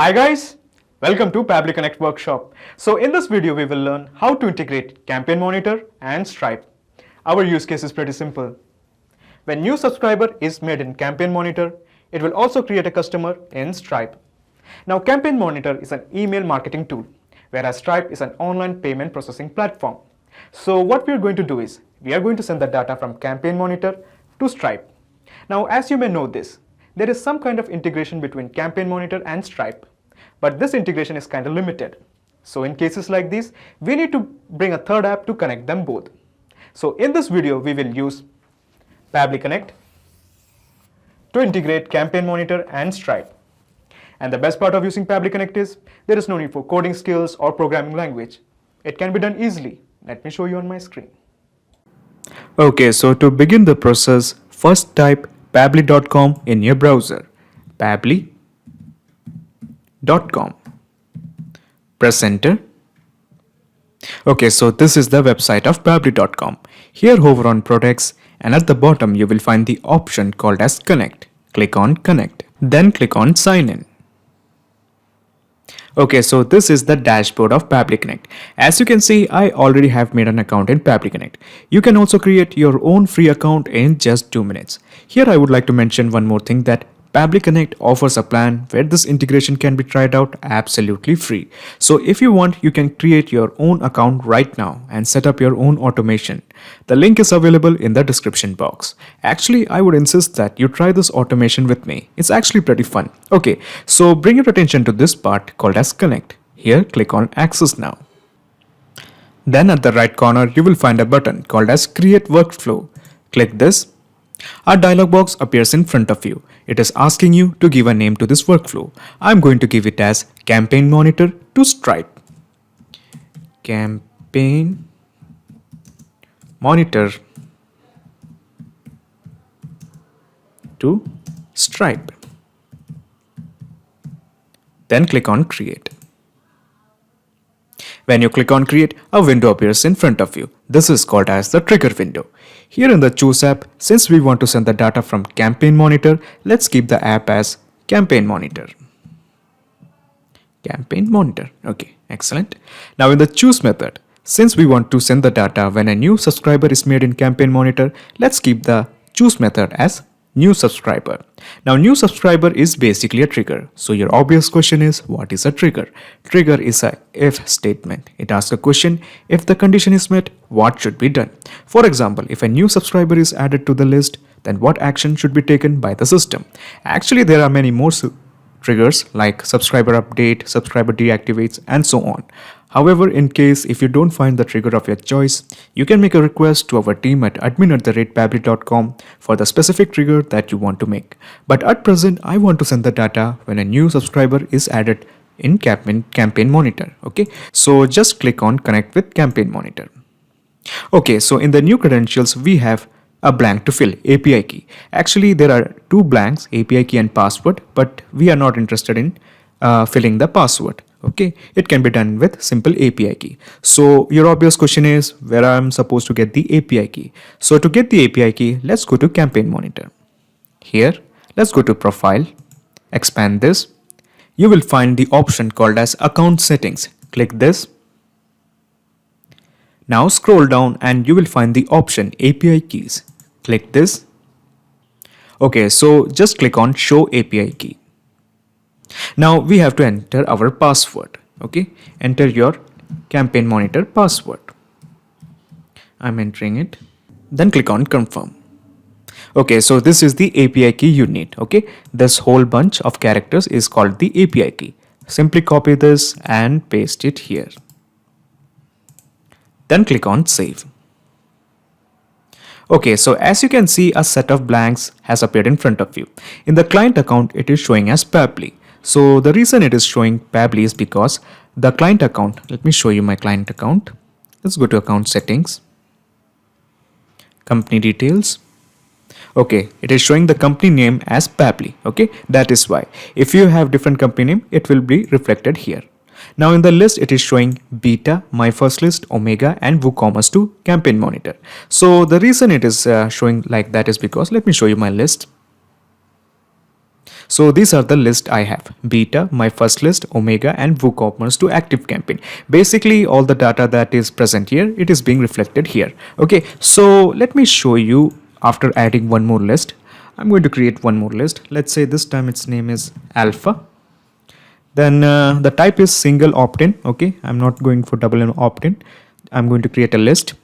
Hi guys, welcome to Pabbly Connect workshop. So in this video we will learn how to integrate Campaign Monitor and Stripe. Our use case is pretty simple. When new subscriber is made in Campaign Monitor, it will also create a customer in Stripe. Now Campaign Monitor is an email marketing tool, whereas Stripe is an online payment processing platform. So what we are going to do is, we are going to send the data from Campaign Monitor to Stripe. Now as you may know this, there is some kind of integration between Campaign Monitor and Stripe, but this integration is kind of limited. So in cases like these, we need to bring a third app to connect them both. So in this video, we will use Pabbly Connect to integrate Campaign Monitor and Stripe. And the best part of using Pabbly Connect is there is no need for coding skills or programming language. It can be done easily. Let me show you on my screen. Okay, so to begin the process, first type pabbly.com in your browser. Pabbly.com. Press enter. Okay, so this is the website of pabbly.com. Here hover on products and at the bottom you will find the option called as connect. Click on connect. Then click on sign in. Okay, so this is the dashboard of Pabbly Connect. As you can see, I already have made an account in Pabbly Connect. You can also create your own free account in just 2 minutes. Here I would like to mention one more thing, that Pabbly Connect offers a plan where this integration can be tried out absolutely free. So if you want, you can create your own account right now and set up your own automation. The link is available in the description box. Actually, I would insist that you try this automation with me. It's actually pretty fun. Okay, so bring your attention to this part called as connect. Here, click on access now. Then at the right corner, you will find a button called as create workflow. Click this. A dialog box appears in front of you. It is asking you to give a name to this workflow. I'm going to give it as Campaign Monitor to Stripe. Campaign Monitor to Stripe. Then click on Create. When you click on Create, a window appears in front of you. This is called as the trigger window. Here in the Choose app, since we want to send the data from Campaign Monitor, let's keep the app as Campaign Monitor. Campaign Monitor. Okay, excellent. Now in the Choose method, since we want to send the data when a new subscriber is made in Campaign Monitor, let's keep the Choose method as new subscriber. Now new subscriber is basically a trigger. So your obvious question is, what is a trigger? Trigger is a if statement. It asks a question, if the condition is met, what should be done? For example, if a new subscriber is added to the list, then what action should be taken by the system? Actually, there are many more triggers like subscriber update, subscriber deactivates, and so on. However, in case if you don't find the trigger of your choice, you can make a request to our team at admin@pabbly.com for the specific trigger that you want to make. But at present, I want to send the data when a new subscriber is added in Campaign Monitor. Okay, so just click on connect with Campaign Monitor. Okay, so in the new credentials, we have a blank to fill, API key. Actually, there are two blanks, API key and password, but we are not interested in filling the password. Okay, it can be done with simple API key. So your obvious question is where I'm supposed to get the API key. So to get the API key, let's go to Campaign Monitor. Here, let's go to Profile, expand this. You will find the option called as Account Settings. Click this. Now scroll down and you will find the option API Keys. Click this. Okay, so just click on Show API Key. Now we have to enter our password. Okay, enter your Campaign Monitor password. I'm entering it. Then click on Confirm. Okay, so this is the API key you need. Okay, this whole bunch of characters is called the API key. Simply copy this and paste it here. Then click on Save. Okay, so as you can see, a set of blanks has appeared in front of you. In the client account, it is showing as Pabbly. So the reason it is showing Pabbly is because the client account, let me show you my client account. Let's go to Account Settings, Company Details. Okay, it is showing the company name as Pabbly. Okay, that is why. If you have different company name, it will be reflected here. Now in the list, it is showing Beta, My First List, Omega, and WooCommerce to Campaign Monitor. So the reason it is showing like that is because, let me show you my list. So these are the list I have: beta, my first list, omega, and WooCommerce to active campaign. Basically all the data that is present here, it is being reflected here. Okay, so let me show you after adding one more list. I'm going to create one more list. Let's say this time its name is alpha. Then the type is single opt-in. Okay, I'm not going for double opt-in. I'm going to create a list.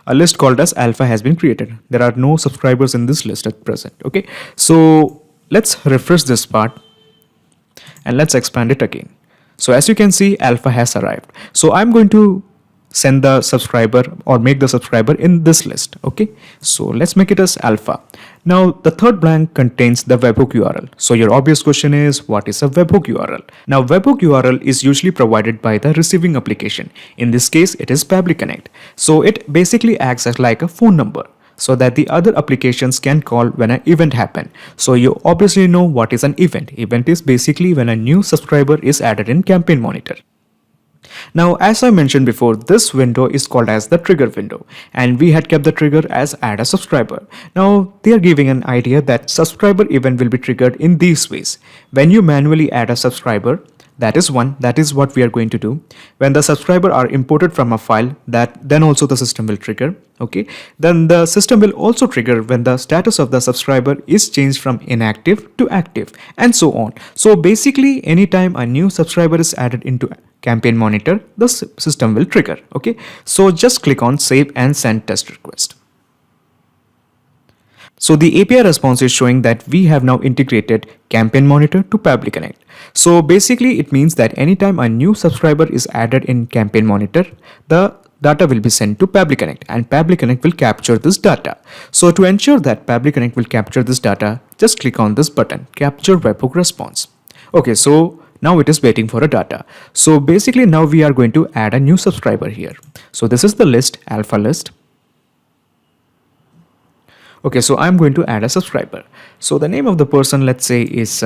A list called as alpha has been created. There are no subscribers in this list at present. Okay, so let's refresh this part and let's expand it again. So as you can see, alpha has arrived. So I'm going to send the subscriber or make the subscriber in this list. Okay, so let's make it as alpha. Now the third blank contains the webhook URL. So your obvious question is, what is a webhook URL? Now webhook URL is usually provided by the receiving application. In this case, it is Pabbly Connect. So it basically acts as like a phone number, so that the other applications can call when an event happen. So you obviously know what is an event. Event is basically when a new subscriber is added in Campaign Monitor. Now, as I mentioned before, this window is called as the trigger window, and we had kept the trigger as add a subscriber. Now, they are giving an idea that subscriber event will be triggered in these ways. When you manually add a subscriber, that is what we are going to do. When the subscriber are imported from a file, then also the system will trigger. Okay, then the system will also trigger when the status of the subscriber is changed from inactive to active, and so on. So basically, anytime a new subscriber is added into Campaign Monitor, the system will trigger. Okay, so just click on save and send test request. So the API response is showing that we have now integrated Campaign Monitor to Pabbly Connect. So basically it means that anytime a new subscriber is added in Campaign Monitor, the data will be sent to Pabbly Connect, and Pabbly Connect will capture this data. So to ensure that Pabbly Connect will capture this data, just click on this button, Capture Webhook Response. Okay, so now it is waiting for a data. So basically now we are going to add a new subscriber here. So this is the list, alpha list. Okay, so I'm going to add a subscriber. So the name of the person, let's say, is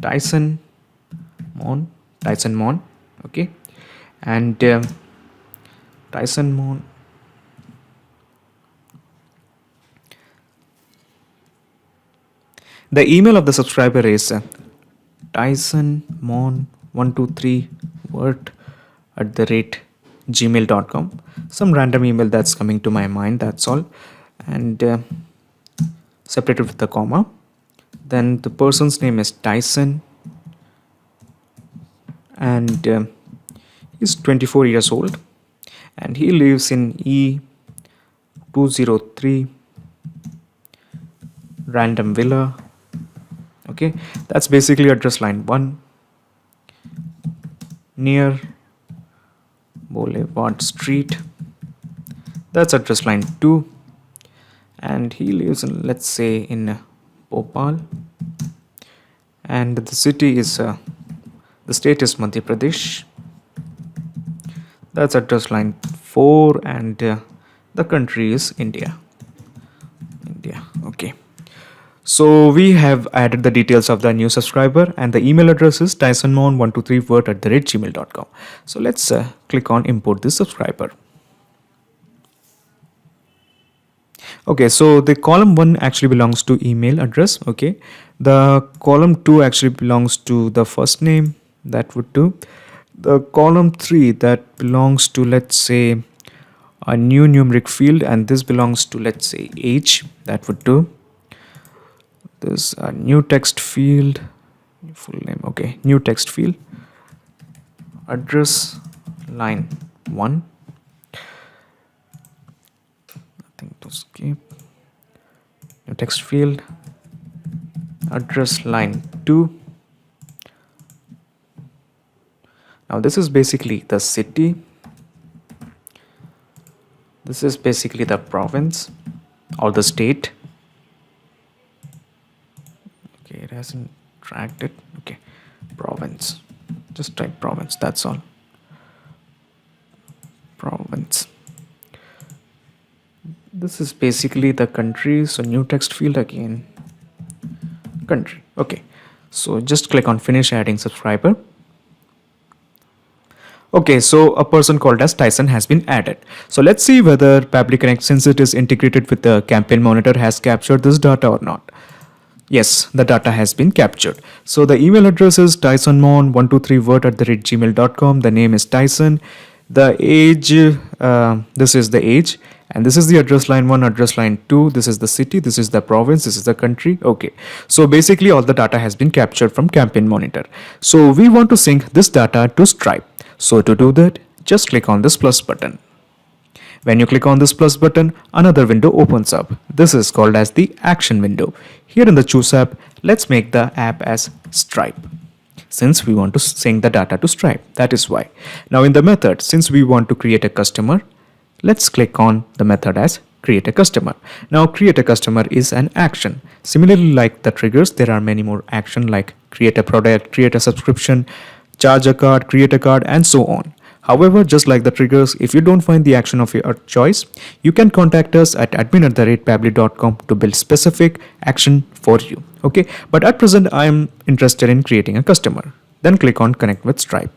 Tyson Mon. Okay, and Tyson Mon. The email of the subscriber is tysonmon123word@gmail.com. Some random email that's coming to my mind, that's all. And separated with the comma. Then the person's name is Tyson, and he's 24 years old, and he lives in E203 Random Villa. Okay, that's basically address line 1 near Boulevard Street. That's address line 2, and he lives in, let's say, in Bhopal, and the city is the state is Madhya Pradesh. That's address line 4, and the country is India. Okay, so we have added the details of the new subscriber, and the email address is tysonmon123word@gmail.com. So let's click on import this subscriber. Okay, so the column 1 actually belongs to email address. Okay, the column 2 actually belongs to the first name. That would do. The column 3, that belongs to, let's say, a new numeric field, and this belongs to, let's say, age. That would do. There's a new text field, full name. Okay, new text field, address line 1. To skip. New text field, address line 2. Now this is basically the city, this is basically the province or the state. Okay, it hasn't tracked it. Okay, province, just type province, that's all. Province. This is basically the country, so new text field again, country. Okay, so just click on finish adding subscriber. Okay, so a person called as Tyson has been added. So let's see whether Pabbly Connect, since it is integrated with the Campaign Monitor, has captured this data or not. Yes, the data has been captured. So the email address is tysonmon123word@gmail.com. The name is Tyson. The age, this is the age. And this is the address line 1, address line 2. This is the city, this is the province, this is the country. Okay. So basically all the data has been captured from Campaign Monitor. So we want to sync this data to Stripe. So to do that, just click on this plus button. When you click on this plus button, another window opens up. This is called as the action window. Here in the Choose app, let's make the app as Stripe. Since we want to sync the data to Stripe, that is why. Now in the method, since we want to create a customer, let's click on the method as create a customer. Now create a customer is an action. Similarly, like the triggers, there are many more action like create a product, create a subscription, charge a card, create a card, and so on. However, just like the triggers, if you don't find the action of your choice, you can contact us at admin@pabbly.com to build specific action for you. Okay, but at present I am interested in creating a customer. Then click on connect with Stripe.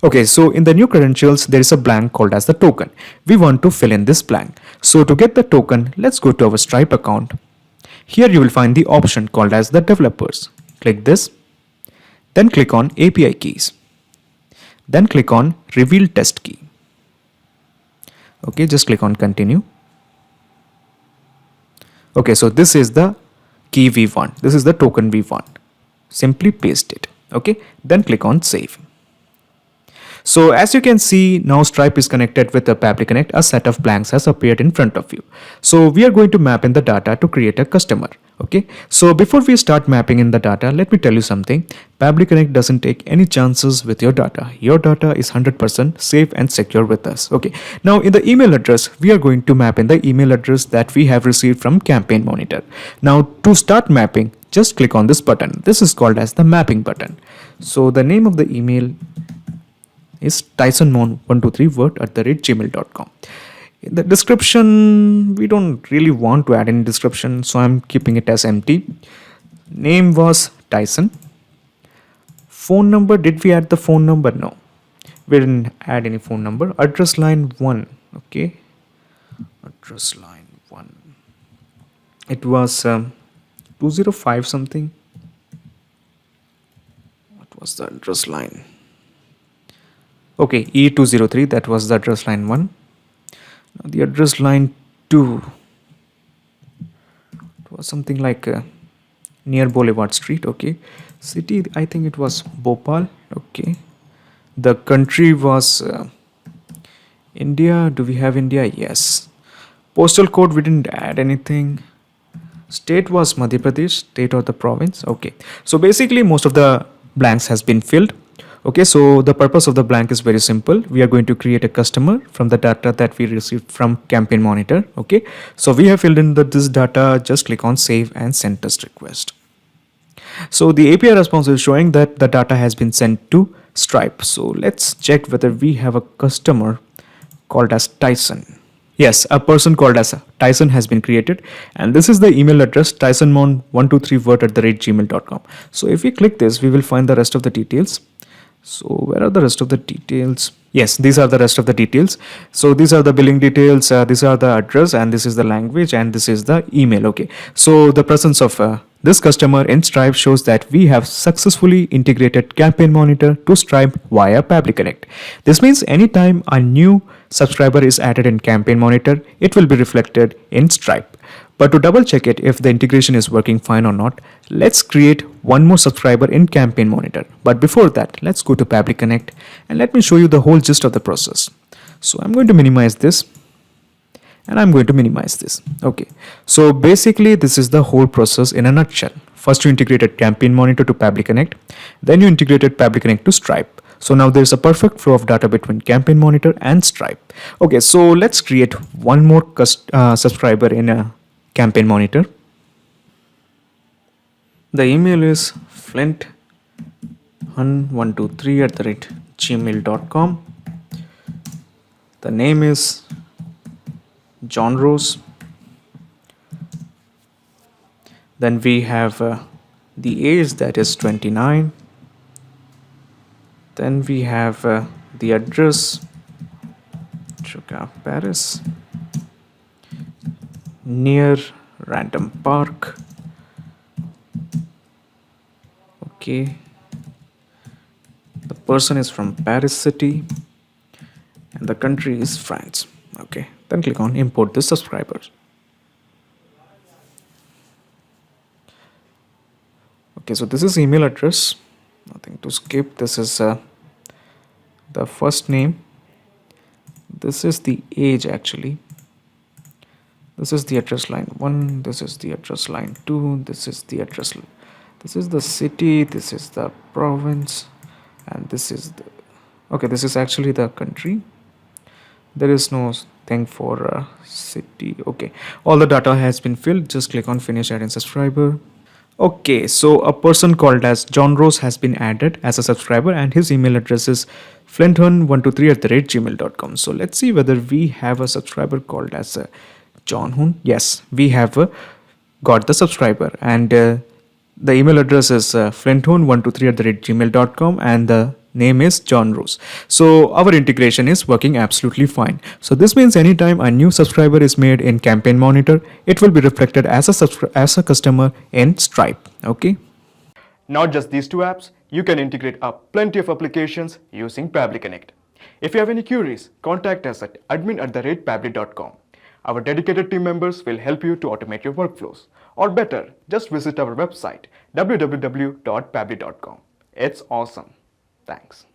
Okay, so in the new credentials, there is a blank called as the token. We want to fill in this blank. So to get the token, let's go to our Stripe account. Here you will find the option called as the developers. Click this, then click on API keys. Then click on reveal test key. Okay, just click on continue. Okay, so this is the key we want. This is the token we want. Simply paste it. Okay, then click on save. So as you can see, now Stripe is connected with the Pabbly Connect. A set of blanks has appeared in front of you. So we are going to map in the data to create a customer. Okay. So before we start mapping in the data, let me tell you something. Pabbly Connect doesn't take any chances with your data. Your data is 100% safe and secure with us. Okay. Now in the email address, we are going to map in the email address that we have received from Campaign Monitor. Now to start mapping, just click on this button. This is called as the mapping button. So the name of the email is tysonmon123word@gmail.com. In the description, we don't really want to add any description, so I'm keeping it as empty. Name was Tyson. Phone number, did we add the phone number? No, we didn't add any phone number. Address line 1, okay. Address line 1. It was 205 something. What was the address line? Okay, E203, that was the address line 1. Now the address line 2, it was something like near Boulevard Street, okay. City, I think it was Bhopal, okay. The country was India. Do we have India? Yes. Postal code, we didn't add anything. State was Madhya Pradesh, state or the province, okay. So basically most of the blanks has been filled. Okay, so the purpose of the blank is very simple. We are going to create a customer from the data that we received from Campaign Monitor. Okay, so we have filled in this data. Just click on save and send test request. So the API response is showing that the data has been sent to Stripe. So let's check whether we have a customer called as Tyson. Yes, a person called as Tyson has been created, and this is the email address tysonmon123word@gmail.com. So if we click this, we will find the rest of the details. So where are the rest of the details? Yes, these are the rest of the details. So these are the billing details, these are the address, and this is the language, and this is the email. Okay, so the presence of this customer in Stripe shows that we have successfully integrated Campaign Monitor to Stripe via Pabbly Connect. This means anytime a new subscriber is added in Campaign Monitor, it will be reflected in Stripe. But to double check it if the integration is working fine or not, let's create one more subscriber in Campaign Monitor. But before that, let's go to Pabbly Connect and let me show you the whole gist of the process. So I'm going to minimize this and I'm going to minimize this. Okay, so basically this is the whole process in a nutshell. First you integrated Campaign Monitor to Pabbly Connect, then you integrated Pabbly Connect to Stripe. So now there's a perfect flow of data between Campaign Monitor and Stripe. Okay, so let's create one more subscriber in a Campaign Monitor. The email is flint123@gmail.com. The name is John Rose. Then we have the age, that is 29. Then we have the address, Chuka, Paris, near Random Park. Okay. The person is from Paris city and the country is France. Okay. Then click on import the subscribers. Okay, so this is email address. Nothing to skip. This is the first name. This is the age actually. This is the address line 1. This is the address line 2. This is the address. This is the city. This is the province. And this is the. Okay, this is actually the country. There is no thing for city. Okay, all the data has been filled. Just click on finish adding subscriber. Okay, so a person called as John Rose has been added as a subscriber and his email address is flinthun123@gmail.com. So let's see whether we have a subscriber called as John Hun. Yes, we have got the subscriber and the email address is flinthun123@gmail.com and the name is John Rose. So our integration is working absolutely fine. So this means anytime a new subscriber is made in Campaign Monitor, it will be reflected as a customer in Stripe. Okay. Not just these two apps, you can integrate up plenty of applications using Pabbly Connect. If you have any queries, contact us at admin@pabbly.com. Our dedicated team members will help you to automate your workflows. Or better, just visit our website www.pabbly.com. It's awesome. Thanks.